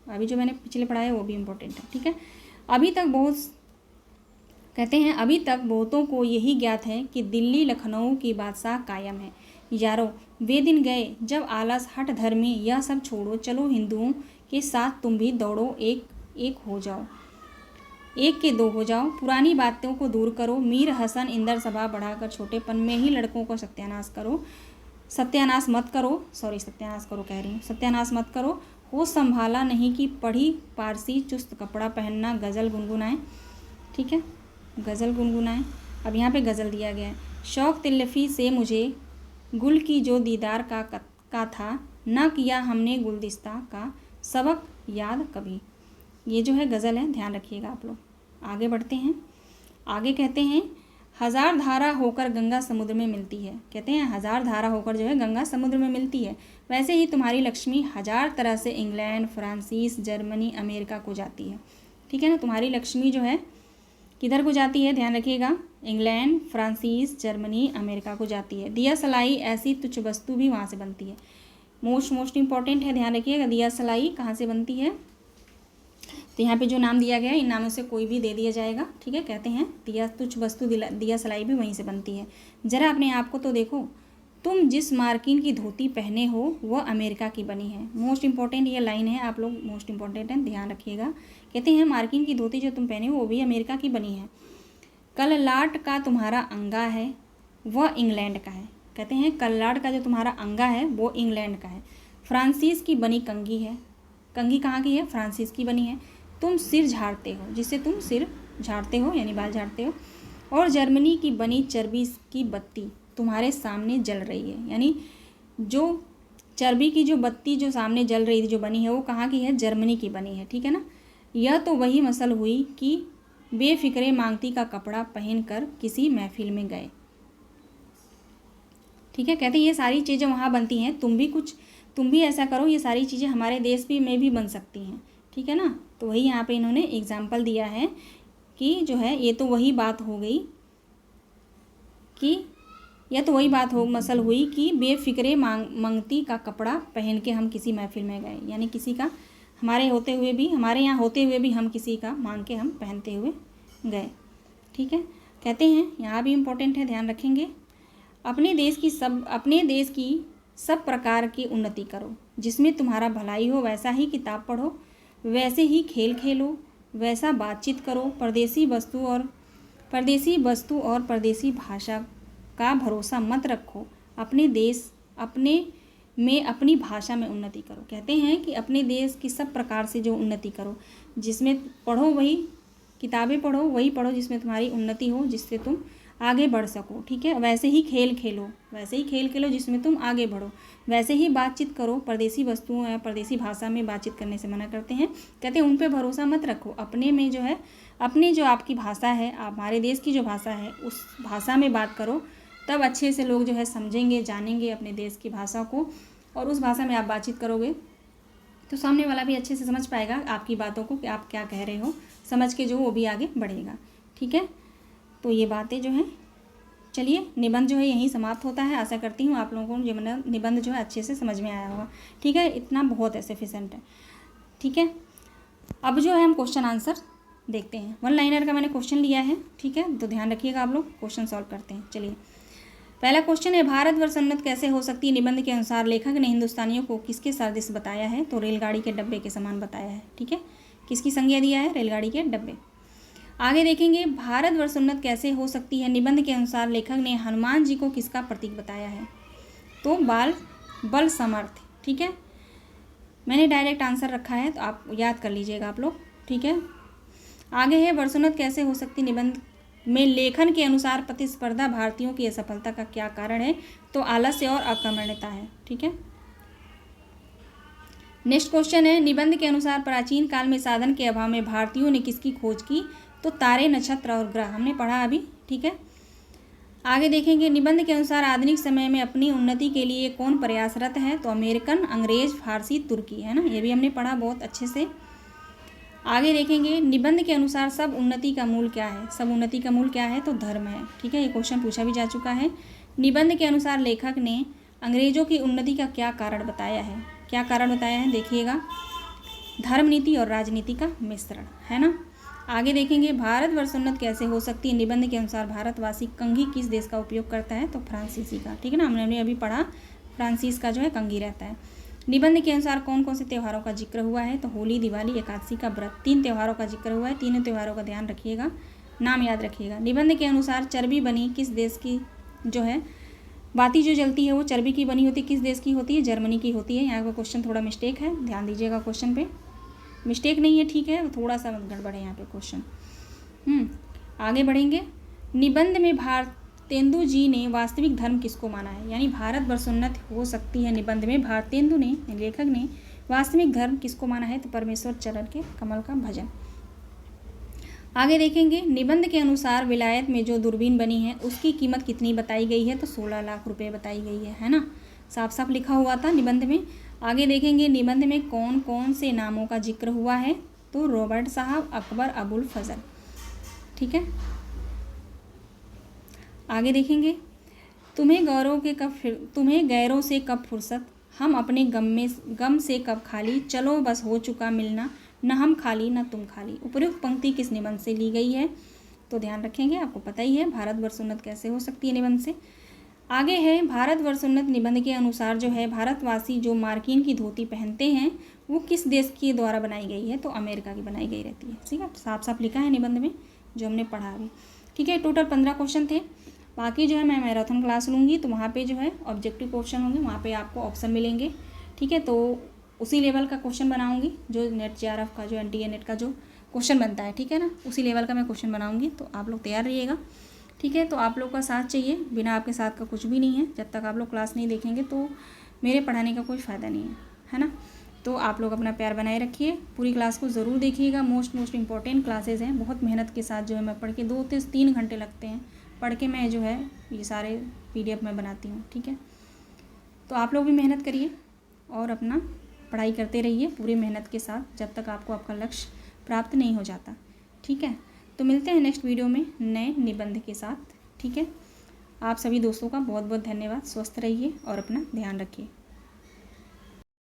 अभी जो मैंने पिछले पढ़ाया वो भी इम्पोर्टेंट है। ठीक है, अभी तक बहुत कहते हैं अभी तक बहुतों को यही ज्ञात है कि दिल्ली लखनऊ की बादशाह कायम है। यारो वे दिन गए जब आलस हठ धर्मी यह सब छोड़ो, चलो हिंदुओं के साथ तुम भी दौड़ो, एक एक हो जाओ, एक के दो हो जाओ, पुरानी बातों को दूर करो, मीर हसन इंदर सभा बढ़ाकर छोटेपन में ही लड़कों को सत्यानाश करो, सत्यानाश मत करो सत्यानाश मत करो, होश संभाला नहीं कि पढ़ी पारसी चुस्त कपड़ा पहनना, गज़ल गुनगुनाएं। ठीक है, गज़ल गुनगुनाएं। अब यहाँ पे गज़ल दिया गया है। शौक़ तिल्लफ़ी से मुझे गुल की जो दीदार का था, न किया हमने गुलदिस्ता का सबक याद कभी। ये जो है गज़ल है, ध्यान रखिएगा आप लोग। आगे बढ़ते हैं। आगे कहते हैं हज़ार धारा होकर गंगा समुद्र में मिलती है। कहते हैं हज़ार धारा होकर जो है गंगा समुद्र में मिलती है, वैसे ही तुम्हारी लक्ष्मी हज़ार तरह से इंग्लैंड, फ्रांसीस, जर्मनी, अमेरिका को जाती है। ठीक है ना, तुम्हारी लक्ष्मी जो है किधर को जाती है, ध्यान रखिएगा, इंग्लैंड, फ्रांसीस, जर्मनी, अमेरिका को जाती है। दिया सलाई ऐसी तुच्छ वस्तु भी वहाँ से बनती है। मोस्ट इंपॉर्टेंट है, ध्यान रखिएगा, दिया सलाई कहाँ से बनती है। तो यहाँ पे जो नाम दिया गया है, इन नामों से कोई भी दे दिया जाएगा। ठीक है, कहते हैं दिया तुच्छ वस्तु दिया सलाई भी वहीं से बनती है। ज़रा अपने आप को तो देखो, तुम जिस मार्किन की धोती पहने हो वह अमेरिका की बनी है। मोस्ट इंपॉर्टेंट ये लाइन है, आप लोग मोस्ट इंपॉर्टेंट है, ध्यान रखिएगा। कहते हैं मार्किन की धोती जो तुम पहने हो वो भी अमेरिका की बनी है। कललाट का तुम्हारा अंगा है वह इंग्लैंड का है। कहते हैं कललाट का जो तुम्हारा अंगा है वो इंग्लैंड का है। फ्रांसीस की बनी कंघी है, कंघी कहाँ की है, फ्रांसीस की बनी है। तुम सिर झाड़ते हो, जिससे तुम सिर झाड़ते हो यानी बाल झाड़ते हो, और जर्मनी की बनी चर्बी की बत्ती तुम्हारे सामने जल रही है। यानी जो चर्बी की जो बत्ती जो सामने जल रही थी, जो बनी है, वो कहाँ की है, जर्मनी की बनी है। ठीक है ना। यह तो वही मसल हुई कि बेफिक्रे मांगती का कपड़ा पहनकर किसी महफिल में गए। ठीक है, कहते हैं ये सारी चीज़ें वहाँ बनती हैं, तुम भी ऐसा करो, ये सारी चीज़ें हमारे देश में भी बन सकती हैं। ठीक है ना। तो वही यहाँ पे इन्होंने एग्जाम्पल दिया है कि जो है ये तो वही बात हो गई कि यह तो वही बात मसल हुई कि बेफिक्रे मांगती का कपड़ा पहन के हम किसी महफिल में गए। यानी किसी का हमारे यहाँ होते हुए भी हम किसी का मांग के हम पहनते हुए गए। ठीक है, कहते हैं यहाँ भी इम्पोर्टेंट है, ध्यान रखेंगे। अपने देश की सब प्रकार की उन्नति करो, जिसमें तुम्हारा भलाई हो, वैसा ही किताब पढ़ो, वैसे ही खेल खेलो, वैसा बातचीत करो, परदेसी वस्तु और परदेसी भाषा का भरोसा मत रखो, अपनी भाषा में उन्नति करो। कहते हैं कि अपने देश की सब प्रकार से जो उन्नति करो, जिसमें पढ़ो वही किताबें पढ़ो, वही पढ़ो जिसमें तुम्हारी उन्नति हो, जिससे तुम आगे बढ़ सको। ठीक है, वैसे ही खेल खेलो जिसमें तुम आगे बढ़ो, वैसे ही बातचीत करो। परदेसी वस्तुओं या परदेसी भाषा में बातचीत करने से मना करते हैं। कहते हैं उन पे भरोसा मत रखो, अपनी जो आपकी भाषा है, हमारे देश की जो भाषा है, उस भाषा में बात करो, तब अच्छे से लोग जो है समझेंगे, जानेंगे अपने देश की भाषा को, और उस भाषा में आप बातचीत करोगे तो सामने वाला भी अच्छे से समझ पाएगा आपकी बातों को कि आप क्या कह रहे हो, समझ के जो वो भी आगे बढ़ेगा। ठीक है, तो ये बातें जो हैं, चलिए निबंध जो है यहीं समाप्त होता है। आशा करती हूँ आप लोगों को ये निबंध जो है अच्छे से समझ में आया होगा। ठीक है, इतना बहुत है, सफिशेंट है। ठीक है, अब जो है हम क्वेश्चन आंसर देखते हैं। वन लाइनर का मैंने क्वेश्चन लिया है। ठीक है, तो ध्यान रखिएगा, आप लोग क्वेश्चन सॉल्व करते हैं। चलिए, पहला क्वेश्चन है, भारतवर्ष उन्नत कैसे हो सकती है? निबंध के अनुसार लेखक ने हिंदुस्तानियों को किसके सदृश बताया है? तो रेलगाड़ी के डब्बे के समान बताया है। ठीक है, किसकी संज्ञा दिया है? रेलगाड़ी के डब्बे। आगे देखेंगे, भारतवर्ष उन्नत कैसे हो सकती है? निबंध के अनुसार लेखक ने हनुमान जी को किसका प्रतीक बताया है? तो बल समर्थ। ठीक है, मैंने डायरेक्ट आंसर रखा है, तो आप याद कर लीजिएगा आप लोग। ठीक है, आगे है, वर्षोन्नत कैसे हो सकती? निबंध में लेखन के अनुसार प्रतिस्पर्धा भारतीयों की असफलता का क्या कारण है? तो आलस्य और अकर्मण्यता है। ठीक है, नेक्स्ट क्वेश्चन है, निबंध के अनुसार प्राचीन काल में साधन के अभाव में भारतीयों ने किसकी खोज की? तो तारे, नक्षत्र और ग्रह, हमने पढ़ा अभी। ठीक है, आगे देखेंगे, निबंध के अनुसार आधुनिक समय में अपनी उन्नति के लिए कौन प्रयासरत है? तो अमेरिकन, अंग्रेज, फारसी, तुर्की, है ना, ये भी हमने पढ़ा बहुत अच्छे से। आगे देखेंगे, निबंध के अनुसार सब उन्नति का मूल क्या है? सब उन्नति का मूल क्या है? तो धर्म है। ठीक है, ये क्वेश्चन पूछा भी जा चुका है। निबंध के अनुसार लेखक ने अंग्रेजों की उन्नति का क्या कारण बताया है? क्या कारण बताया है? देखिएगा, धर्म नीति और राजनीति का मिश्रण, है ना। आगे देखेंगे भारत वर्षोन्नत कैसे हो सकती है। निबंध के अनुसार भारतवासी कंघी किस देश का उपयोग करता है, तो फ्रांसीसी का। ठीक है ना, हमने अभी पढ़ा फ्रांसीस का जो है कंघी रहता है। निबंध के अनुसार कौन कौन से त्योहारों का जिक्र हुआ है, तो होली, दिवाली, एकादशी का व्रत, 3 त्योहारों का जिक्र हुआ है। तीनों त्योहारों का ध्यान रखिएगा, नाम याद रखिएगा। निबंध के अनुसार चर्बी बनी किस देश की जो है बाती जो जलती है वो चर्बी की बनी होती है, किस देश की होती है, जर्मनी की होती है। यहाँ का क्वेश्चन थोड़ा मिस्टेक है, ध्यान दीजिएगा क्वेश्चन पे, मिस्टेक नहीं है, ठीक है, थोड़ा सा गड़बड़ है यहाँ पे क्वेश्चन। आगे बढ़ेंगे। निबंध में भारतेंदु जी ने वास्तविक धर्म किसको माना है, यानी भारत वर्षोन्नत हो सकती है निबंध में भारतेंदु ने, लेखक ने वास्तविक धर्म किसको माना है, तो परमेश्वर चरण के कमल का भजन। आगे देखेंगे। निबंध के अनुसार विलायत में जो दूरबीन बनी है उसकी कीमत कितनी बताई गई है, तो 16 लाख रुपए बताई गई है ना, साफ साफ लिखा हुआ था निबंध में। आगे देखेंगे निबंध में कौन कौन से नामों का जिक्र हुआ है, तो रॉबर्ट साहब, अकबर, अबुल फजल। ठीक है, आगे देखेंगे। तुम्हें गैरों से कब फुर्सत, हम अपने गम से कब खाली, चलो बस हो चुका मिलना, न हम खाली न तुम खाली। उपयुक्त पंक्ति किस निबंध से ली गई है, तो ध्यान रखेंगे, आपको पता ही है भारत वर्षोन्नत कैसे हो सकती है निबंध से। आगे है भारत वर्षोन्नत निबंध के अनुसार जो है भारतवासी जो मार्किन की धोती पहनते हैं वो किस देश के द्वारा बनाई गई है, तो अमेरिका की बनाई गई रहती है। ठीक है, साफ साफ लिखा है निबंध में जो हमने पढ़ा अभी। ठीक है, टोटल 15 क्वेश्चन थे। बाकी जो है मैं मैराथन क्लास लूँगी तो वहाँ पे जो है ऑब्जेक्टिव क्वेश्चन होंगे, वहाँ पे आपको ऑप्शन मिलेंगे। ठीक है, तो उसी लेवल का क्वेश्चन बनाऊँगी जो नेट JRF का, जो NTA नेट का जो क्वेश्चन बनता है, ठीक है ना, उसी लेवल का मैं क्वेश्चन बनाऊँगी, तो आप लोग तैयार रहिएगा। ठीक है, तो आप लोग का साथ चाहिए, बिना आपके साथ का कुछ भी नहीं है। जब तक आप लोग क्लास नहीं देखेंगे तो मेरे पढ़ाने का कोई फ़ायदा नहीं है ना। तो आप लोग अपना प्यार बनाए रखिए, पूरी क्लास को ज़रूर देखिएगा। मोस्ट इंपॉर्टेंट क्लासेज हैं, बहुत मेहनत के साथ जो है मैं पढ़ के 2 से 3 घंटे लगते हैं पढ़ के, मैं जो है ये सारे PDF में बनाती हूँ। ठीक है, तो आप लोग भी मेहनत करिए और अपना पढ़ाई करते रहिए पूरी मेहनत के साथ, जब तक आपको आपका लक्ष्य प्राप्त नहीं हो जाता। ठीक है, तो मिलते हैं नेक्स्ट वीडियो में नए निबंध के साथ। ठीक है, आप सभी दोस्तों का बहुत बहुत धन्यवाद। स्वस्थ रहिए और अपना ध्यान रखिए।